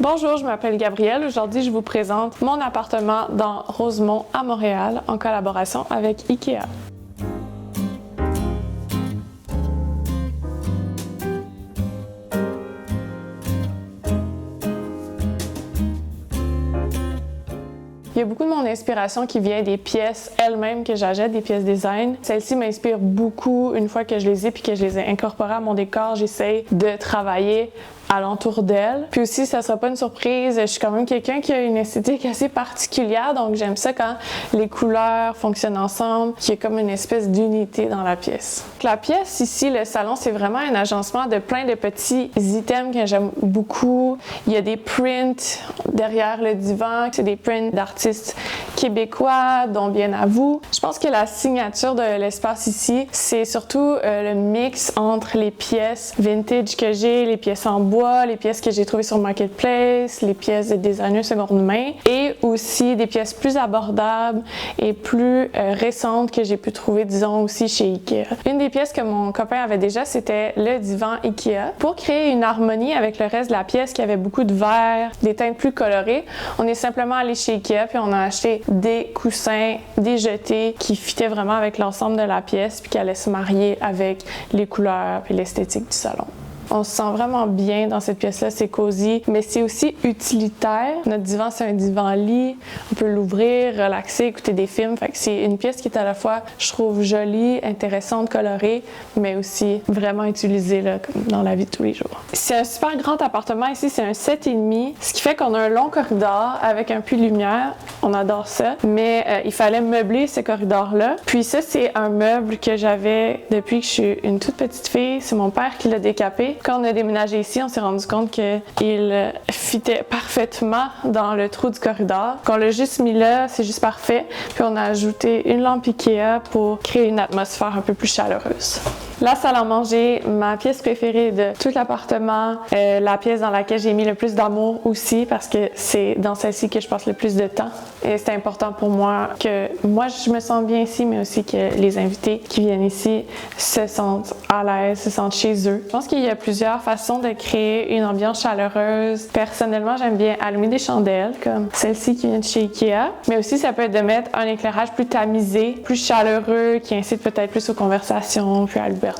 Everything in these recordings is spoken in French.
Bonjour, je m'appelle Gabrielle. Aujourd'hui, je vous présente mon appartement dans Rosemont à Montréal en collaboration avec IKEA. Il y a beaucoup de mon inspiration qui vient des pièces elles-mêmes que j'achète, des pièces design. Celles-ci m'inspirent beaucoup une fois que je les ai puis que je les ai incorporées à mon décor. J'essaie de travailler alentour d'elle. Puis aussi, ça sera pas une surprise, je suis quand même quelqu'un qui a une esthétique assez particulière, donc j'aime ça quand les couleurs fonctionnent ensemble, qu'il y a comme une espèce d'unité dans la pièce. La pièce ici, le salon, c'est vraiment un agencement de plein de petits items que j'aime beaucoup. Il y a des prints derrière le divan, c'est des prints d'artistes québécois, dont Bien à vous. Je pense que la signature de l'espace ici, c'est surtout le mix entre les pièces vintage que j'ai, les pièces en bois, les pièces que j'ai trouvées sur Marketplace, les pièces de designers seconde main et aussi des pièces plus abordables et plus récentes que j'ai pu trouver, disons, aussi chez IKEA. Une des pièces que mon copain avait déjà, c'était le divan IKEA. Pour créer une harmonie avec le reste de la pièce qui avait beaucoup de vert, des teintes plus colorées, on est simplement allé chez IKEA puis on a acheté des coussins, des jetés qui fitaient vraiment avec l'ensemble de la pièce puis qui allaient se marier avec les couleurs et l'esthétique du salon. On se sent vraiment bien dans cette pièce-là, c'est cosy, mais c'est aussi utilitaire. Notre divan, c'est un divan-lit. On peut l'ouvrir, relaxer, écouter des films. Fait que c'est une pièce qui est à la fois, je trouve, jolie, intéressante, colorée, mais aussi vraiment utilisée là, comme dans la vie de tous les jours. C'est un super grand appartement ici, c'est un 7,5, ce qui fait qu'on a un long corridor avec un puits de lumière. On adore ça, mais il fallait meubler ce corridor-là. Puis ça, c'est un meuble que j'avais depuis que je suis une toute petite fille. C'est mon père qui l'a décapé. Quand on a déménagé ici, on s'est rendu compte qu'il fitait parfaitement dans le trou du corridor. Qu'on l'a juste mis là, c'est juste parfait. Puis on a ajouté une lampe IKEA pour créer une atmosphère un peu plus chaleureuse. La salle à manger, ma pièce préférée de tout l'appartement, la pièce dans laquelle j'ai mis le plus d'amour aussi parce que c'est dans celle-ci que je passe le plus de temps. Et c'est important pour moi que moi je me sente bien ici, mais aussi que les invités qui viennent ici se sentent à l'aise, se sentent chez eux. Je pense qu'il y a plusieurs façons de créer une ambiance chaleureuse. Personnellement, j'aime bien allumer des chandelles comme celle-ci qui vient de chez IKEA, mais aussi ça peut être de mettre un éclairage plus tamisé, plus chaleureux, qui incite peut-être plus aux conversations, puis à l'ouverture.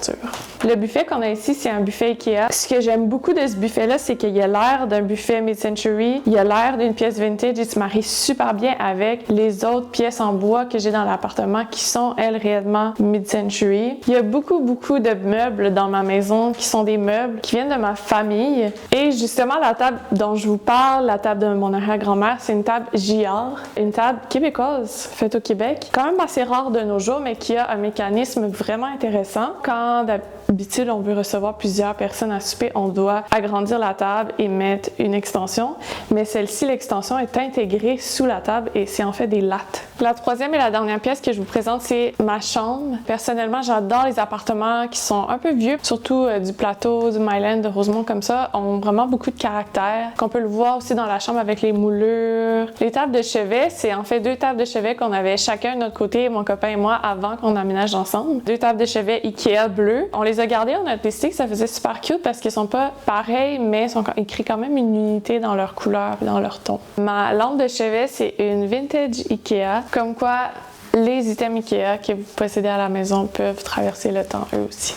Le buffet qu'on a ici, c'est un buffet IKEA. Ce que j'aime beaucoup de ce buffet-là, c'est qu'il y a l'air d'un buffet mid-century, il y a l'air d'une pièce vintage et se marie super bien avec les autres pièces en bois que j'ai dans l'appartement qui sont, elles, réellement mid-century. Il y a beaucoup de meubles dans ma maison qui sont des meubles qui viennent de ma famille. Et justement, la table dont je vous parle, la table de mon arrière-grand-mère, c'est une table JR, une table québécoise faite au Québec. Quand même assez rare de nos jours, mais qui a un mécanisme vraiment intéressant. Quand d'habitude on veut recevoir plusieurs personnes à souper, on doit agrandir la table et mettre une extension. Mais celle-ci, l'extension est intégrée sous la table et c'est en fait des lattes. La troisième et la dernière pièce que je vous présente, c'est ma chambre. Personnellement, j'adore les appartements qui sont un peu vieux, surtout du plateau, du Myland, de Rosemont comme ça, ont vraiment beaucoup de caractère. Qu'on peut le voir aussi dans la chambre avec les moulures. Les tables de chevet, c'est en fait 2 tables de chevet qu'on avait chacun de notre côté, mon copain et moi, avant qu'on emménage ensemble. 2 tables de chevet IKEA bleues. On les a gardées en notre listing, ça faisait super cute parce qu'ils sont pas pareils, mais ils créent quand même une unité dans leur couleur et dans leur ton. Ma lampe de chevet, c'est une vintage IKEA. Comme quoi, les items IKEA que vous possédez à la maison peuvent traverser le temps eux aussi.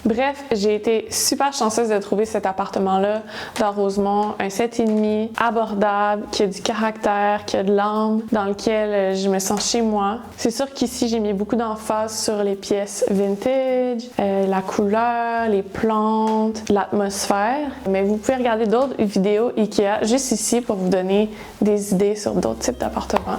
Bref, j'ai été super chanceuse de trouver cet appartement-là dans Rosemont, un 7,5 abordable, qui a du caractère, qui a de l'âme, dans lequel je me sens chez moi. C'est sûr qu'ici, j'ai mis beaucoup d'emphase sur les pièces vintage, la couleur, les plantes, l'atmosphère. Mais vous pouvez regarder d'autres vidéos IKEA juste ici pour vous donner des idées sur d'autres types d'appartements.